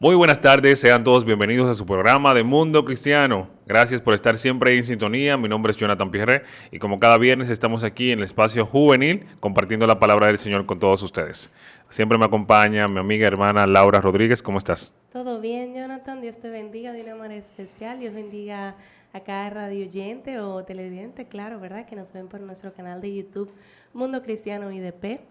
Muy buenas tardes, sean todos bienvenidos a su programa de Mundo Cristiano. Gracias por estar siempre ahí en sintonía. Mi nombre es Jonathan Pierre y como cada viernes estamos aquí en el espacio juvenil compartiendo la palabra del Señor con todos ustedes. Siempre me acompaña mi amiga hermana Laura Rodríguez. ¿Cómo estás? Todo bien, Jonathan. Dios te bendiga de una manera especial. Dios bendiga a cada radio oyente o televidente, claro, ¿verdad? Que nos ven por nuestro canal de YouTube Mundo Cristiano IDP.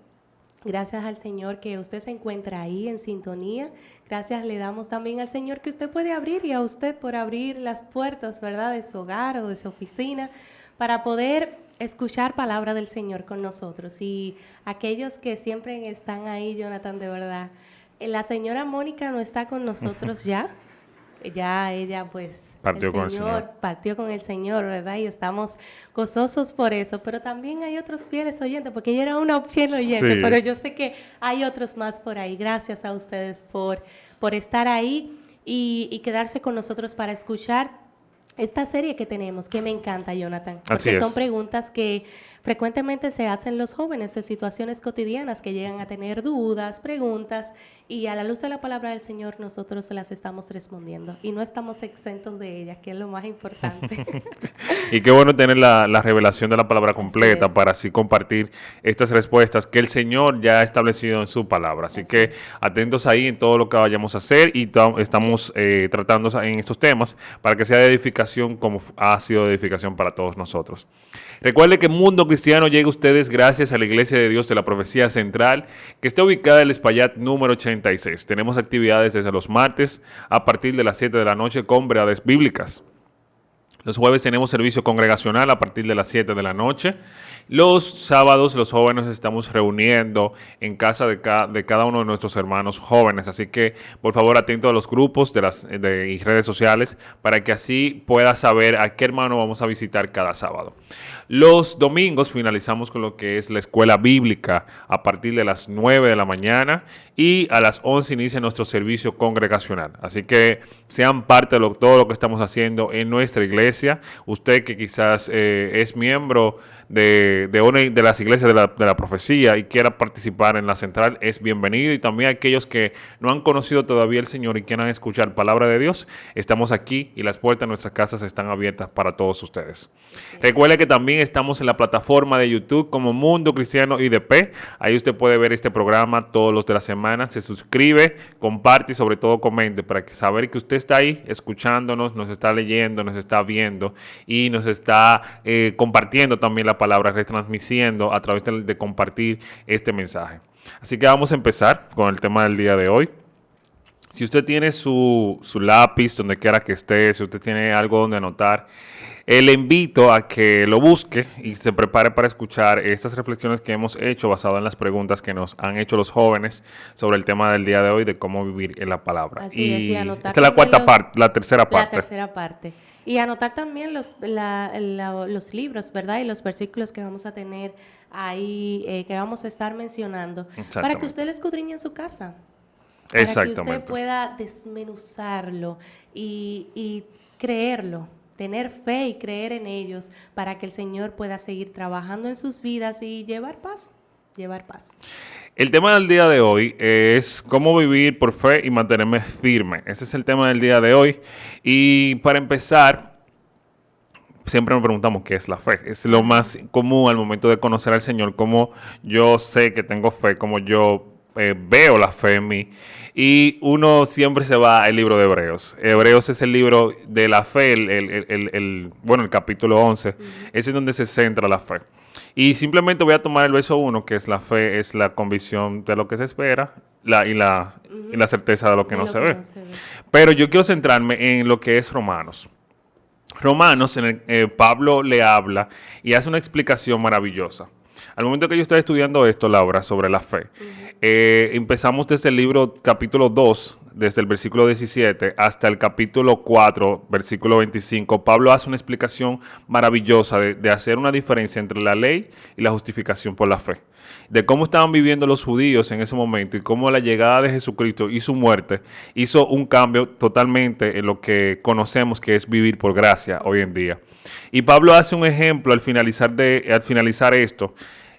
Gracias al Señor que usted se encuentra ahí en sintonía. Gracias le damos también al Señor que usted puede abrir y a usted por abrir las puertas, ¿verdad? De su hogar o de su oficina para poder escuchar palabra del Señor con nosotros. Y aquellos que siempre están ahí, Jonathan, de verdad. La señora Mónica no está con nosotros ya. Ya ella, pues, Partió con el Señor. partió con el Señor, ¿verdad? Y estamos gozosos por eso. Pero también hay otros fieles oyentes, porque ella era una fiel oyente, Sí. pero yo sé que hay otros más por ahí. Gracias a ustedes por estar ahí y quedarse con nosotros para escuchar esta serie que tenemos, que me encanta, Jonathan, Así porque son es. preguntas que frecuentemente se hacen los jóvenes de situaciones cotidianas que llegan a tener dudas, preguntas, y a la luz de la palabra del Señor nosotros se las estamos respondiendo y no estamos exentos de ellas, que es lo más importante. Y qué bueno tener la revelación de la palabra Así completa es, para así compartir estas respuestas que el Señor ya ha establecido en su palabra. Así así que es. atentos ahí en todo lo que vayamos a hacer y estamos tratando en estos temas para que sea de edificación como ha sido de edificación para todos nosotros. Recuerde que Mundo Cristiano llega a ustedes gracias a la Iglesia de Dios de la Profecía Central, que está ubicada en el Espaillat número 86. Tenemos actividades desde los martes a partir de las 7 de la noche con verdades bíblicas. Los jueves tenemos servicio congregacional a partir de las 7 de la noche. Los sábados los jóvenes nos estamos reuniendo en casa de cada uno de nuestros hermanos jóvenes. Así que por favor atento a los grupos y redes sociales para que así pueda saber a qué hermano vamos a visitar cada sábado. Los domingos finalizamos con lo que es la escuela bíblica a partir de las 9 de la mañana y a las 11 inicia nuestro servicio congregacional. Así que sean parte de todo lo que estamos haciendo en nuestra iglesia. Usted que quizás es miembro de una de las iglesias de la profecía y quiera participar en la central, es bienvenido. Y también aquellos que no han conocido todavía al Señor y quieran escuchar palabra de Dios, estamos aquí y las puertas de nuestras casas están abiertas para todos ustedes. Así es. Recuerde que también estamos en la plataforma de YouTube como Mundo Cristiano IDP. Ahí usted puede ver este programa todos los de la semana. Se suscribe, comparte y sobre todo comente para que saber que usted está ahí escuchándonos, nos está leyendo, nos está viendo y nos está compartiendo también la palabra, retransmitiendo a través de compartir este mensaje. Así que vamos a empezar con el tema del día de hoy. Si usted tiene su lápiz, donde quiera que esté, si usted tiene algo donde anotar, le invito a que lo busque y se prepare para escuchar estas reflexiones que hemos hecho basadas en las preguntas que nos han hecho los jóvenes sobre el tema del día de hoy de cómo vivir en la palabra. Así es, y Y anotar esta es la también cuarta parte, la tercera la parte. tercera parte. Y anotar también los libros, ¿verdad? Y los versículos que vamos a tener ahí, que vamos a estar mencionando, para que usted Exactamente. lo escudriñe en su casa, para que usted Exactamente. pueda desmenuzarlo y creerlo, tener fe y creer en ellos, para que el Señor pueda seguir trabajando en sus vidas y llevar paz, llevar paz. El tema del día de hoy es cómo vivir por fe y mantenerme firme. Ese es el tema del día de hoy. Y para empezar, siempre nos preguntamos qué es la fe. Es lo Ajá. más común al momento de conocer al Señor, cómo yo sé que tengo fe, cómo yo veo la fe en mí. Y uno siempre se va al libro de Hebreos. Hebreos es el libro de la fe, bueno, el capítulo 11. Ujú. Es en donde se centra la fe. Y simplemente voy a tomar el verso 1, que es la fe, es la convicción de lo que se espera y Ujú. la certeza de lo que De no lo se que ve. no se ve. Pero yo quiero centrarme en lo que es Romanos. Romanos, Pablo le habla y hace una explicación maravillosa. Al momento que yo estoy estudiando esto, Laura, sobre la fe, Ujú. empezamos desde el libro capítulo 2, desde el versículo 17 hasta el capítulo 4, versículo 25. Pablo hace una explicación maravillosa de hacer una diferencia entre la ley y la justificación por la fe, de cómo estaban viviendo los judíos en ese momento y cómo la llegada de Jesucristo y su muerte hizo un cambio totalmente en lo que conocemos que es vivir por gracia hoy en Ujú. día. Y Pablo hace un ejemplo al finalizar esto,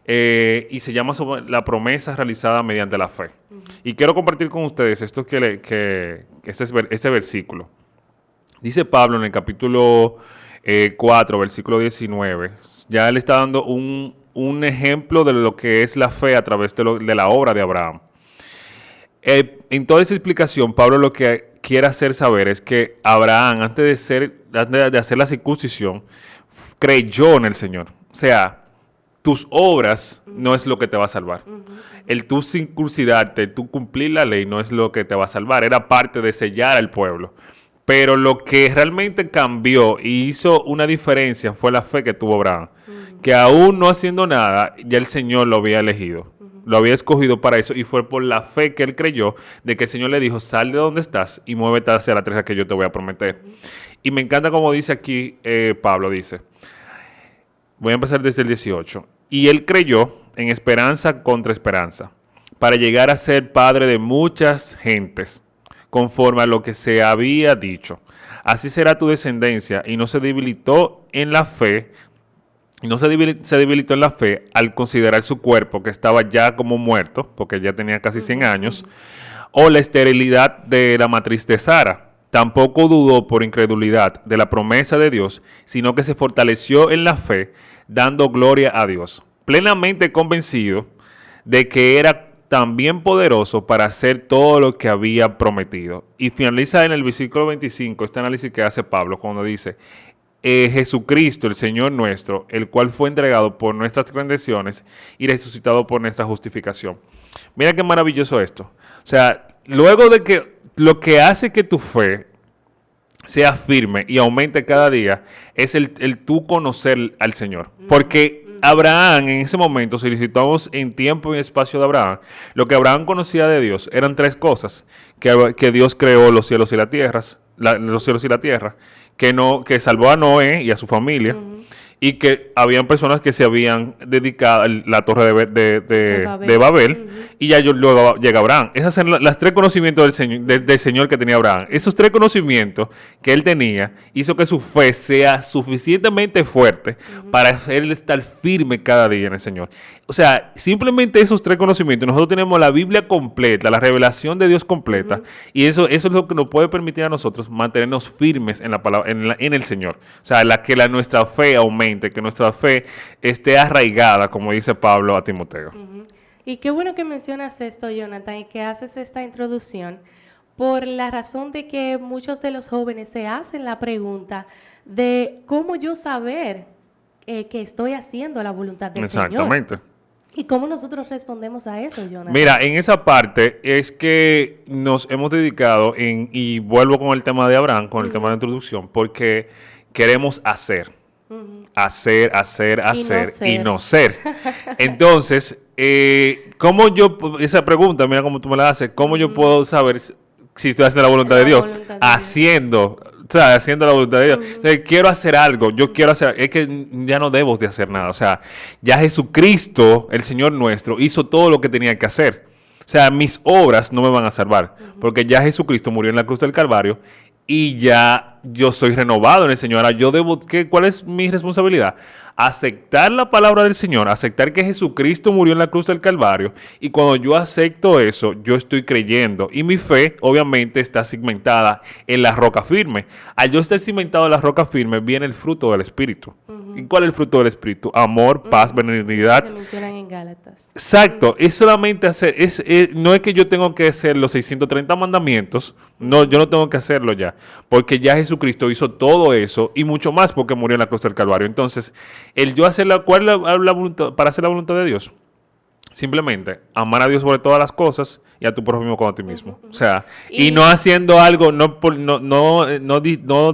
y se llama sobre la promesa realizada mediante la fe. Y quiero compartir con ustedes esto este versículo. Dice Pablo en el capítulo 4, versículo 19, ya él está dando un ejemplo de lo que es la fe a través de la obra de Abraham. En toda esa explicación, Pablo lo que quiere hacer saber es que Abraham, antes de hacer la circuncisión, creyó en el Señor. O sea, tus obras no es lo que te va a salvar. El tú circuncidarte, el tú cumplir la ley no es lo que te va a salvar. Era parte de sellar al pueblo. Pero lo que realmente cambió y hizo una diferencia fue la fe que tuvo Abraham. Que aún no haciendo nada, ya el Señor lo había elegido. Lo había escogido para eso y fue por la fe que él creyó de que el Señor le dijo, sal de donde estás y muévete hacia la tierra que yo te voy a prometer. Y me encanta como dice aquí Pablo, dice, voy a empezar desde el 18. Y él creyó en esperanza contra esperanza, para llegar a ser padre de muchas gentes, conforme a lo que se había dicho. Así será tu descendencia, y no se debilitó en la fe, se debilitó en la fe al considerar su cuerpo, que estaba ya como muerto, porque ya tenía casi 100 años, o la esterilidad de la matriz de Sara. Tampoco dudó por incredulidad de la promesa de Dios, sino que se fortaleció en la fe, dando gloria a Dios, plenamente convencido de que era también poderoso para hacer todo lo que había prometido. Y finaliza en el versículo 25 este análisis que hace Pablo cuando dice, Jesucristo, el Señor nuestro, el cual fue entregado por nuestras transgresiones y resucitado por nuestra justificación. Mira qué maravilloso esto. O sea, luego de que lo que hace que tu fe sea firme y aumente cada día es el tú conocer al Señor. Porque Abraham en ese momento, si visitamos en tiempo y espacio de Abraham, lo que Abraham conocía de Dios eran tres cosas: que Dios creó los cielos y la tierra, que salvó a Noé y a su familia, y que habían personas que se habían dedicado a la torre de Babel, y ya luego llega Abraham. Esos son los tres conocimientos del Señor que tenía Abraham. Esos tres conocimientos que él tenía hizo que su fe sea suficientemente fuerte para él estar firme cada día en el Señor. O sea, simplemente esos tres conocimientos, nosotros tenemos la Biblia completa, la revelación de Dios completa, y eso es lo que nos puede permitir a nosotros mantenernos firmes en la palabra, en el Señor. O sea, nuestra fe aumente, que nuestra fe esté arraigada, como dice Pablo a Timoteo. Y qué bueno que mencionas esto, Jonathan, y que haces esta introducción, por la razón de que muchos de los jóvenes se hacen la pregunta de cómo yo saber que estoy haciendo la voluntad del Señor. Exactamente. ¿Y cómo nosotros respondemos a eso, Jonathan? Mira, en esa parte es que nos hemos dedicado y vuelvo con el tema de Abraham, con el tema de la introducción, porque queremos hacer. Hacer y no ser. Entonces, esa pregunta, mira cómo tú me la haces, ¿cómo yo puedo saber si estoy haciendo la voluntad de Dios? Haciendo la voluntad de Dios. Entonces, quiero hacer algo, es que ya no debo de hacer nada. O sea, ya Jesucristo, el Señor nuestro, hizo todo lo que tenía que hacer. O sea, mis obras no me van a salvar, porque ya Jesucristo murió en la cruz del Calvario y ya yo soy renovado en el Señor. Ahora ¿cuál es mi responsabilidad? Aceptar la palabra del Señor, aceptar que Jesucristo murió en la cruz del Calvario, y cuando yo acepto eso, yo estoy creyendo, y mi fe obviamente está cimentada en la roca firme. Al yo estar cimentado en la roca firme, viene el fruto del Espíritu. ¿Y cuál es el fruto del Espíritu? Amor, paz, benignidad. Se mencionan en Gálatas. Exacto, es solamente hacer, no es que yo tengo que hacer los 630 mandamientos, no, yo no tengo que hacerlo ya, porque ya Jesucristo hizo todo eso y mucho más, porque murió en la cruz del Calvario. Entonces, el yo hacer ¿cuál es la voluntad, para hacer la voluntad de Dios? Simplemente amar a Dios sobre todas las cosas y a tu prójimo como a ti mismo. O sea, y no haciendo algo, no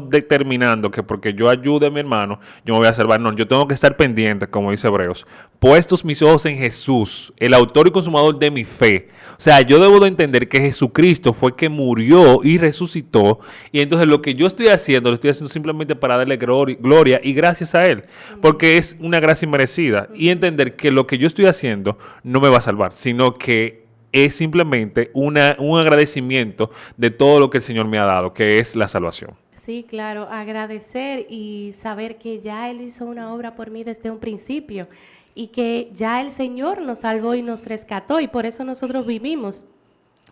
determinando que porque yo ayude a mi hermano, yo me voy a salvar. No, yo tengo que estar pendiente, como dice Hebreos, puestos mis ojos en Jesús, el autor y consumador de mi fe. O sea, yo debo de entender que Jesucristo fue que murió y resucitó, y entonces lo que yo estoy haciendo, lo estoy haciendo simplemente para darle gloria y gracias a Él, porque es una gracia inmerecida, y entender que lo que yo estoy haciendo no me va a salvar, sino que es simplemente un agradecimiento de todo lo que el Señor me ha dado, que es la salvación. Sí, claro, agradecer y saber que ya Él hizo una obra por mí desde un principio. y que ya el Señor nos salvó y nos rescató y por eso nosotros vivimos.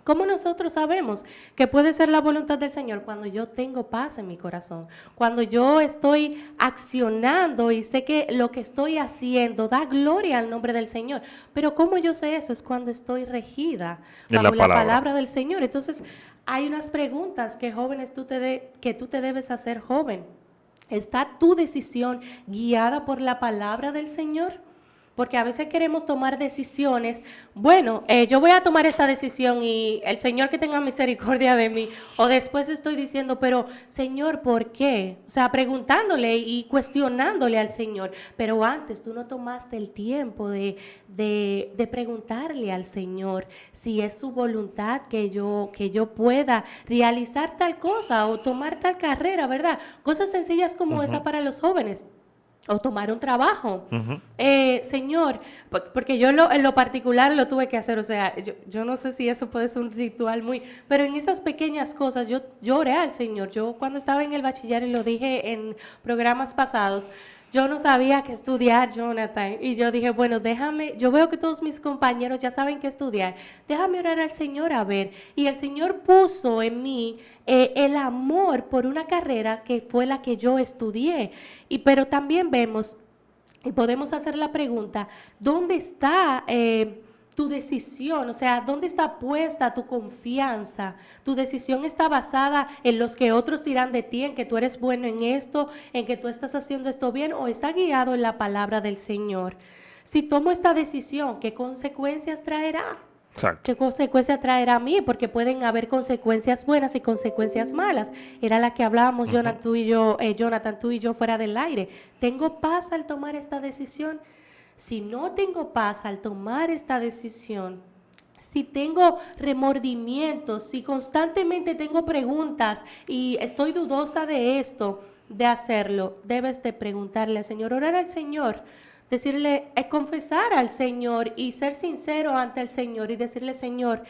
¿Cómo nosotros sabemos que puede ser la voluntad del Señor? Cuando yo tengo paz en mi corazón, cuando yo estoy accionando y sé que lo que estoy haciendo da gloria al nombre del Señor. Pero ¿cómo yo sé eso? Es cuando estoy regida En la bajo la palabra. palabra del Señor. Entonces, hay unas preguntas que jóvenes que tú te debes hacer, joven. ¿Está tu decisión guiada por la palabra del Señor? Porque a veces queremos tomar decisiones. Bueno, yo voy a tomar esta decisión y el Señor que tenga misericordia de mí. O después estoy diciendo, pero Señor, ¿por qué? O sea, preguntándole y cuestionándole al Señor. Pero antes tú no tomaste el tiempo de preguntarle al Señor si es su voluntad que yo pueda realizar tal cosa o tomar tal carrera, ¿verdad? Cosas sencillas como esa para los jóvenes. O tomar un trabajo. Ujú. Señor, porque yo en lo particular lo tuve que hacer, o sea, yo no sé si eso puede ser un ritual muy, pero en esas pequeñas cosas yo oré al Señor. Yo cuando estaba en el bachiller, y lo dije en programas pasados, yo no sabía qué estudiar, Jonathan, y yo dije, bueno, déjame, yo veo que todos mis compañeros ya saben qué estudiar, déjame orar al Señor a ver, y el Señor puso en mí el amor por una carrera que fue la que yo estudié, pero también vemos y podemos hacer la pregunta, ¿dónde está tu decisión? O sea, ¿dónde está puesta tu confianza? ¿Tu decisión está basada en los que otros dirán de ti, en que tú eres bueno en esto, en que tú estás haciendo esto bien, o está guiado en la palabra del Señor? Si tomo esta decisión, ¿qué consecuencias traerá? Exacto. ¿Qué consecuencias traerá a mí? Porque pueden haber consecuencias buenas y consecuencias malas. Era la que hablábamos, Jonathan, tú y yo fuera del aire. ¿Tengo paz al tomar esta decisión? Si no tengo paz al tomar esta decisión, si tengo remordimientos, si constantemente tengo preguntas y estoy dudosa de esto, de hacerlo, debes de preguntarle al Señor, orar al Señor, decirle, confesar al Señor y ser sincero ante el Señor y decirle, Señor,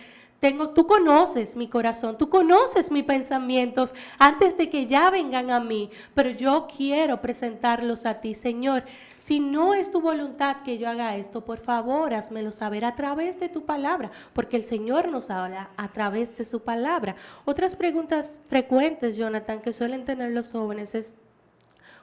tú conoces mi corazón, tú conoces mis pensamientos antes de que ya vengan a mí, pero yo quiero presentarlos a ti, Señor. Si no es tu voluntad que yo haga esto, por favor, házmelo saber a través de tu palabra, porque el Señor nos habla a través de su palabra. Otras preguntas frecuentes, Jonathan, que suelen tener los jóvenes es,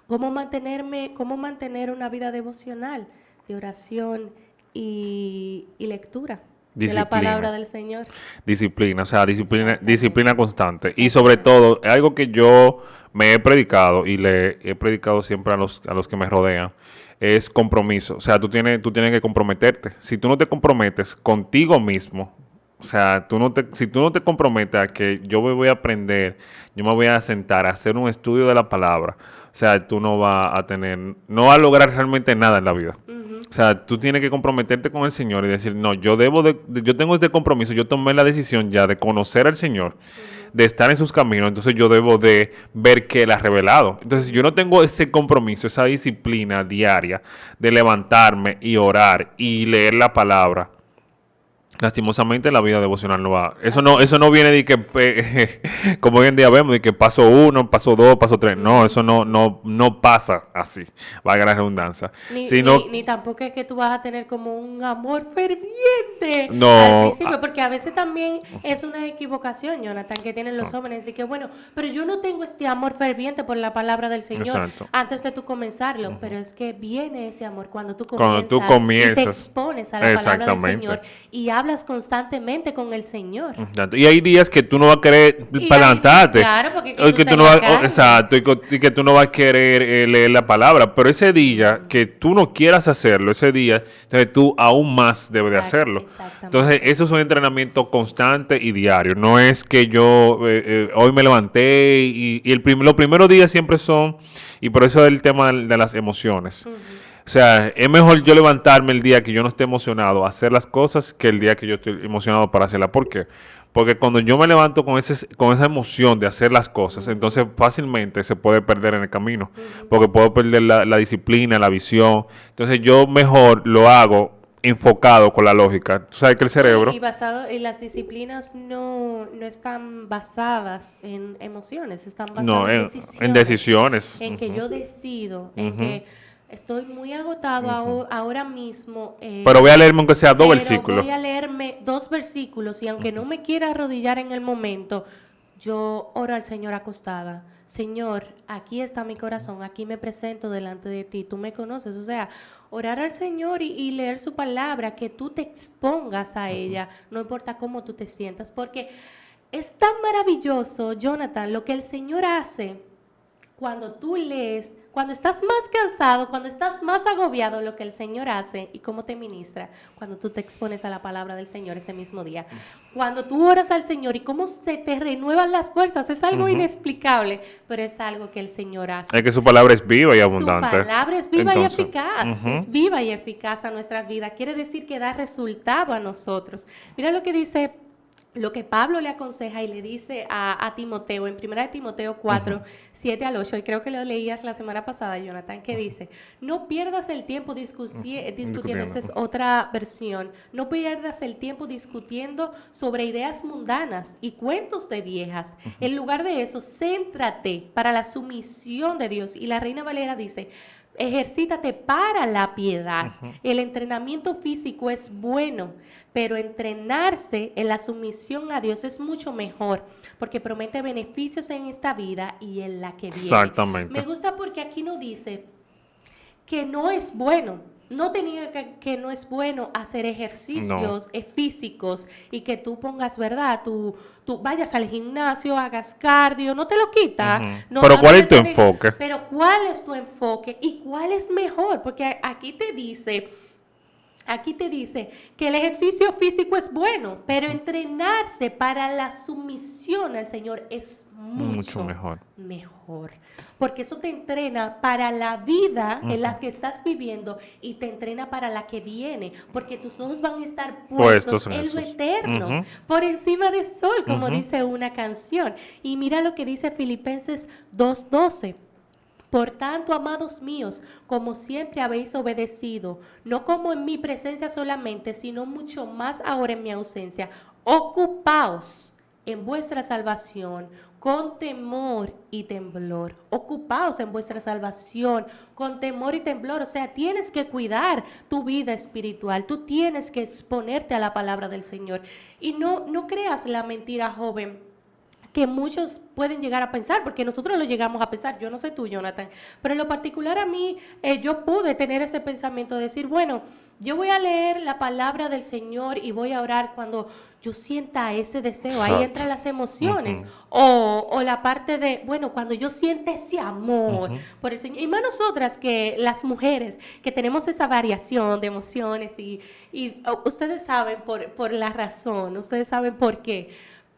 cómo mantener una vida devocional de oración y lectura de la palabra Disciplina. del Señor. Disciplina, o sea, disciplina, Exactamente. disciplina constante. Y sobre Exactamente. todo, algo que yo me he predicado y le he predicado siempre a los que me rodean, es compromiso. O sea, tú tienes que comprometerte. Si tú no te comprometes contigo mismo, o sea, si tú no te comprometes a que yo me voy a aprender, yo me voy a sentar a hacer un estudio de la palabra, o sea, tú no vas a tener, no vas a lograr realmente nada en la vida. Ujú. O sea, tú tienes que comprometerte con el Señor y decir, no, yo tengo este compromiso, yo tomé la decisión ya de conocer al Señor, de estar en sus caminos, entonces yo debo de ver que Él ha revelado. Entonces, si yo no tengo ese compromiso, esa disciplina diaria de levantarme y orar y leer la palabra, lastimosamente la vida devocional no va. Así Eso es. no viene de que, como hoy en día vemos, de que paso uno, paso dos, paso tres. No, Ujú. eso no pasa así, valga la redundancia. Sino, Ni tampoco es que tú vas a tener como un amor ferviente al no, principio, porque a veces también es una equivocación, Jonathan, que tienen los jóvenes, de que bueno, pero yo no tengo este amor ferviente por la palabra del Señor exacto. antes de tú comenzarlo, pero es que viene ese amor cuando tú Cuando tú comienzas y te comienzas, expones a la palabra del exactamente. Señor y hablas constantemente con el Señor. Exacto. Y hay días que tú no vas a querer Y hay días, plantarte. claro, porque que O tú que estás tú en no la vas, carne. exacto, y que tú no vas a querer leer la palabra. Pero ese día que tú no quieras hacerlo, ese día, entonces tú aún más debes de hacerlo. Entonces, Exactamente. eso es un entrenamiento constante y diario. No es que yo hoy me levanté los primeros días siempre son, y por eso es el tema de las emociones. Ujú. O sea, es mejor yo levantarme el día que yo no esté emocionado a hacer las cosas que el día que yo estoy emocionado para hacerlas. ¿Por qué? Porque cuando yo me levanto con esa emoción de hacer las cosas, Ujú. entonces fácilmente se puede perder en el camino. Ujú. Porque puedo perder la disciplina, la visión. Entonces yo mejor lo hago enfocado con la lógica. Tú sabes que el No, cerebro, y las disciplinas no están basadas en emociones, están basadas no, en en decisiones, decisiones. en que Ujú, yo decido, en ujú. que estoy muy agotado ahora mismo. Pero voy a leerme aunque sea dos Pero versículos. voy a leerme 2 versículos y aunque no me quiera arrodillar en el momento, yo oro al Señor acostada. Señor, aquí está mi corazón, aquí me presento delante de ti, tú me conoces. O sea, orar al Señor y leer su palabra, que tú te expongas a ella, no importa cómo tú te sientas, porque es tan maravilloso, Jonathan, lo que el Señor hace cuando tú lees, cuando estás más cansado, cuando estás más agobiado, lo que el Señor hace y cómo te ministra, cuando tú te expones a la palabra del Señor ese mismo día. Cuando tú oras al Señor y cómo se te renuevan las fuerzas, es algo inexplicable, pero es algo que el Señor hace. Es que su palabra es viva y Su abundante. palabra es viva Entonces, y eficaz, es viva y eficaz a nuestra vida. Quiere decir que da resultado a nosotros. Mira lo que dice, lo que Pablo le aconseja y le dice a Timoteo, en 1 Timoteo 4, 7 al 8, y creo que lo leías la semana pasada, Jonathan, que dice, no pierdas el tiempo discutiendo, esta es otra versión, no pierdas el tiempo discutiendo sobre ideas mundanas y cuentos de viejas. En lugar de eso, céntrate para la sumisión de Dios. Y la Reina Valera dice, ejercítate para la piedad. El entrenamiento físico es bueno, pero entrenarse en la sumisión a Dios es mucho mejor, porque promete beneficios en esta vida y en la que viene. Exactamente. Me gusta porque aquí no dice que no es bueno. No tenía que no es bueno hacer ejercicios físicos y que tú pongas, ¿verdad? Tú vayas al gimnasio, hagas cardio, no te lo quita. No, pero no ¿cuál es tu enfoque? Pero ¿cuál es tu enfoque y cuál es mejor? Porque aquí te dice que el ejercicio físico es bueno, pero entrenarse para la sumisión al Señor es mucho mejor. Porque eso te entrena para la vida en la que estás viviendo y te entrena para la que viene, porque tus ojos van a estar puestos en lo eterno, por encima del sol, como dice una canción. Y mira lo que dice Filipenses 2:12. Por tanto, amados míos, como siempre habéis obedecido, no como en mi presencia solamente, sino mucho más ahora en mi ausencia, ocupaos en vuestra salvación con temor y temblor. Ocupaos en vuestra salvación con temor y temblor. O sea, tienes que cuidar tu vida espiritual. Tú tienes que exponerte a la palabra del Señor. Y no creas la mentira, joven, que muchos pueden llegar a pensar, porque nosotros lo llegamos a pensar. Yo no sé tú, Jonathan, pero en lo particular a mí, yo pude tener ese pensamiento de decir, bueno, yo voy a leer la palabra del Señor y voy a orar cuando yo sienta ese deseo. Exacto. Ahí entran las emociones. O la parte de, bueno, cuando yo sienta ese amor por el Señor. Y más nosotras, que las mujeres, que tenemos esa variación de emociones y ustedes saben por la razón, ustedes saben por qué.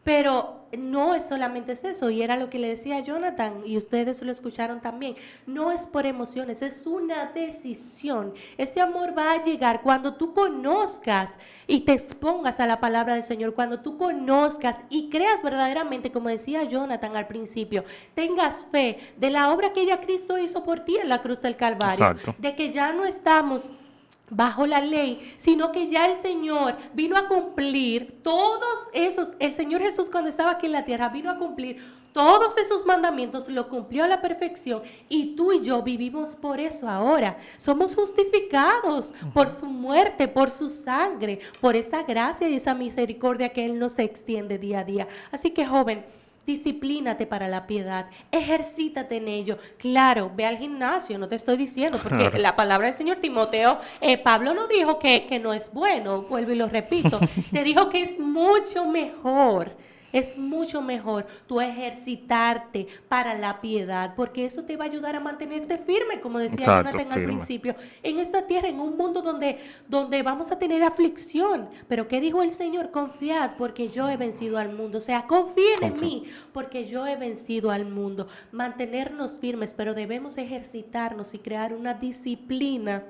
Pero no es solamente eso, y era lo que le decía a Jonathan, y ustedes lo escucharon también. No es por emociones, es una decisión. Ese amor va a llegar cuando tú conozcas y te expongas a la palabra del Señor, cuando tú conozcas y creas verdaderamente, como decía Jonathan al principio, tengas fe de la obra que ya Cristo hizo por ti en la cruz del Calvario. Exacto. De que ya no estamos bajo la ley, sino que ya el Señor vino a cumplir todos esos, el Señor Jesús cuando estaba aquí en la tierra vino a cumplir todos esos mandamientos, lo cumplió a la perfección, y tú y yo vivimos por eso ahora. Somos justificados por su muerte, por su sangre, por esa gracia y esa misericordia que Él nos extiende día a día. Así que, joven, disciplínate para la piedad, ejercítate en ello. Claro, ve al gimnasio, no te estoy diciendo, porque la palabra del Señor, Timoteo, Pablo no dijo que no es bueno, vuelvo y lo repito, te dijo que es mucho mejor tú ejercitarte para la piedad, porque eso te va a ayudar a mantenerte firme, como decía Jonathan al principio, en esta tierra, en un mundo donde vamos a tener aflicción. Pero ¿qué dijo el Señor? Confiad, porque yo he vencido al mundo. O sea, confíen en mí, porque yo he vencido al mundo. Mantenernos firmes, pero debemos ejercitarnos y crear una disciplina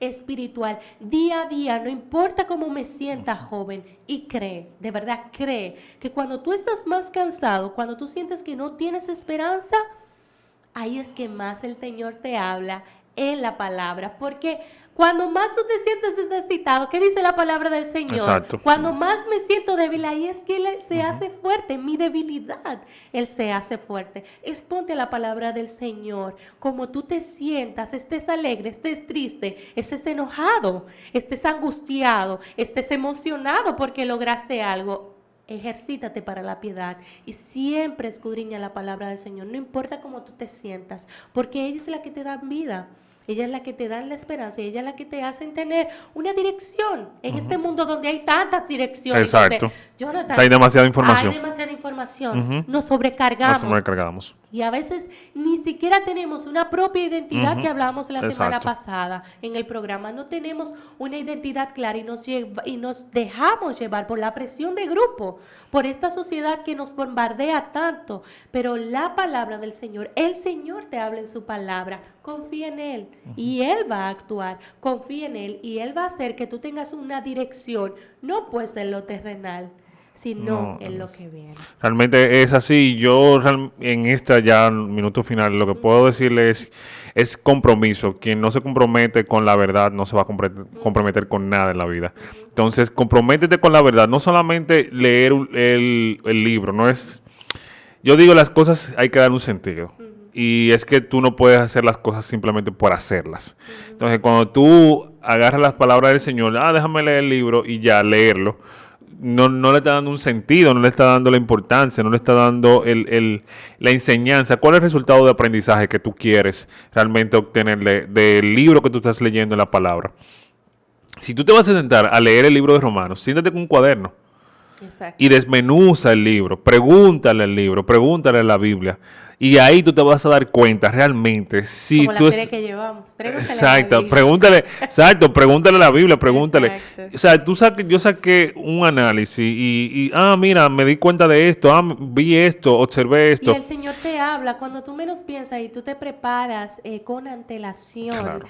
espiritual día a día, no importa cómo me sienta, joven, y cree, de verdad cree, que cuando tú estás más cansado, cuando tú sientes que no tienes esperanza, ahí es que más el Señor te habla en la palabra, porque cuando más tú te sientes necesitado, ¿qué dice la palabra del Señor? Exacto. Cuando más me siento débil, ahí es que Él se hace fuerte, mi debilidad, Él se hace fuerte. Exponte la palabra del Señor, como tú te sientas, estés alegre, estés triste, estés enojado, estés angustiado, estés emocionado porque lograste algo. Ejercítate para la piedad y siempre escudriña la palabra del Señor, no importa cómo tú te sientas, porque ella es la que te da vida. Ella es la que te da la esperanza y ella es la que te hace tener una dirección en este mundo donde hay tantas direcciones. Exacto. Jonathan, Hay demasiada información. hay demasiada información. Ujú. Nos Nos sobrecargamos. sobrecargamos. Y a veces ni siquiera tenemos una propia identidad que hablábamos la semana Exacto. pasada en el programa. No tenemos una identidad clara y nos dejamos llevar por la presión de grupo, por esta sociedad que nos bombardea tanto. Pero la palabra del Señor, el Señor te habla en su palabra. Confía en Él y Él va a actuar. Confía en Él y Él va a hacer que tú tengas una dirección, no pues en lo terrenal, sino en lo que viene. Realmente es así. Yo en esta ya minuto final lo que puedo decirle es compromiso. Quien no se compromete con la verdad no se va a comprometer con nada en la vida. Entonces, comprométete con la verdad. No solamente leer el libro, no es... Yo digo, las cosas hay que dar un sentido. Y es que tú no puedes hacer las cosas simplemente por hacerlas. Entonces, cuando tú agarras las palabras del Señor, déjame leer el libro y ya leerlo, no le está dando un sentido, no le está dando la importancia, no le está dando la enseñanza. ¿Cuál es el resultado de aprendizaje que tú quieres realmente obtener del libro que tú estás leyendo en la palabra? Si tú te vas a sentar a leer el libro de Romanos, siéntate con un cuaderno. Exacto. Y desmenuza el libro, pregúntale al libro, pregúntale a la Biblia. Y ahí tú te vas a dar cuenta realmente si Como tú la serie que llevamos. Pregúntale a la Exacto, Biblia. pregúntale a la Biblia, pregúntale. Exacto. O sea, yo saqué un análisis mira, me di cuenta de esto, vi esto, observé Y esto. el Señor te habla cuando tú menos piensas y tú te preparas con antelación, Claro.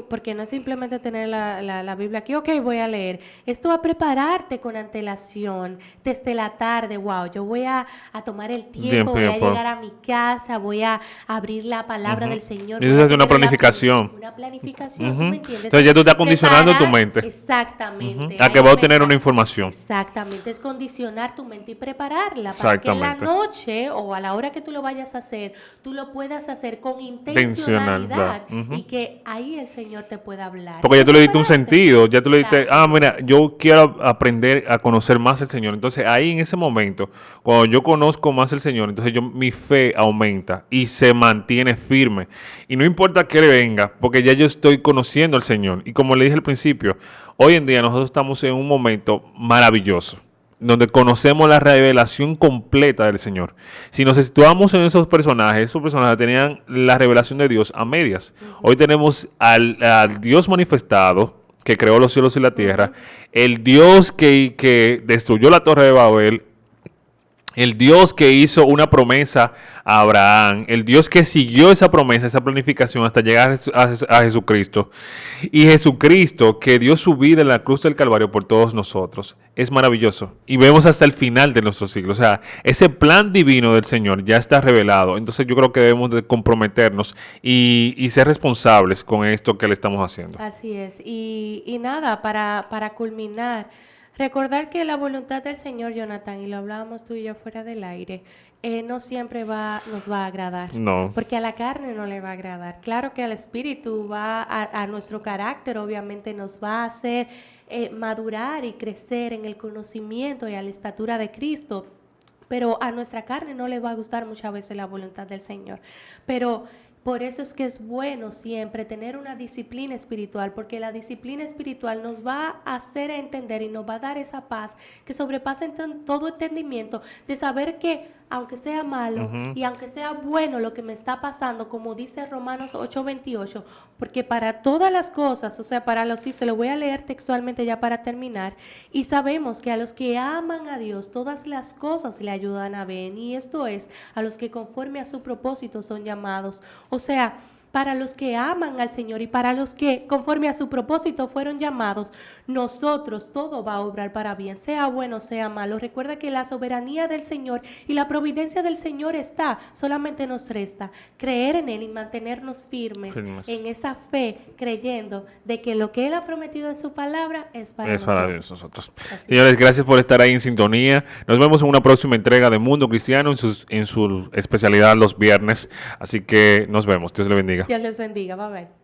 porque no es simplemente tener la Biblia aquí, ok, voy a leer. Esto va a prepararte con antelación desde la tarde, wow, yo voy a tomar el tiempo, voy a Tiempo. llegar a mi casa, voy a abrir la palabra del Señor. Y voy eso a es una tener planificación. Una planificación, ¿tú Ujú. me entiendes? Entonces ya tú estás condicionando tu mente. Exactamente. A que va a obtener una información. Exactamente, es condicionar tu mente y prepararla para que en la Exactamente. noche o a la hora que tú lo vayas a hacer, tú lo puedas hacer con Intencionalidad. intencionalidad y que ahí el Señor te pueda hablar. Porque ya tú le diste un Prepararte. sentido, ya tú le diste, Exacto. mira, yo quiero aprender a conocer más al Señor. Entonces ahí en ese momento, cuando yo conozco más al Señor, entonces mi fe aumenta y se mantiene firme. Y no importa qué le venga, porque ya yo estoy conociendo al Señor. Y como le dije al principio, hoy en día nosotros estamos en un momento maravilloso, donde conocemos la revelación completa del Señor. Si nos situamos en esos personajes tenían la revelación de Dios a medias. Hoy tenemos al Dios manifestado, que creó los cielos y la tierra, el Dios que destruyó la torre de Babel, el Dios que hizo una promesa a Abraham, el Dios que siguió esa promesa, esa planificación hasta llegar a Jesucristo. Y Jesucristo que dio su vida en la cruz del Calvario por todos nosotros. Es maravilloso. Y vemos hasta el final de nuestros siglos. O sea, ese plan divino del Señor ya está revelado. Entonces yo creo que debemos de comprometernos y ser responsables con esto que le estamos haciendo. Así es. Y nada, para culminar, recordar que la voluntad del Señor, Jonathan, y lo hablábamos tú y yo fuera del aire, no siempre nos va a agradar. No. Porque a la carne no le va a agradar. Claro que al espíritu a nuestro carácter, obviamente nos va a hacer madurar y crecer en el conocimiento y a la estatura de Cristo. Pero a nuestra carne no le va a gustar muchas veces la voluntad del Señor. Pero por eso es que es bueno siempre tener una disciplina espiritual, porque la disciplina espiritual nos va a hacer entender y nos va a dar esa paz que sobrepasa todo entendimiento de saber que aunque sea malo y aunque sea bueno lo que me está pasando, como dice Romanos 8:28, porque para todas las cosas, o sea, se lo voy a leer textualmente ya para terminar, y sabemos que a los que aman a Dios, todas las cosas le ayudan a bien, y esto es, a los que conforme a su propósito son llamados. O sea, para los que aman al Señor y para los que, conforme a su propósito, fueron llamados, nosotros todo va a obrar para bien, sea bueno, sea malo. Recuerda que la soberanía del Señor y la providencia del Señor está, solamente nos resta creer en Él y mantenernos firmes en esa fe, creyendo de que lo que Él ha prometido en su palabra es para nosotros. Señores, gracias por estar ahí en sintonía. Nos vemos en una próxima entrega de Mundo Cristiano en su especialidad los viernes. Así que nos vemos. Dios le bendiga. Dios les bendiga. Bye bye.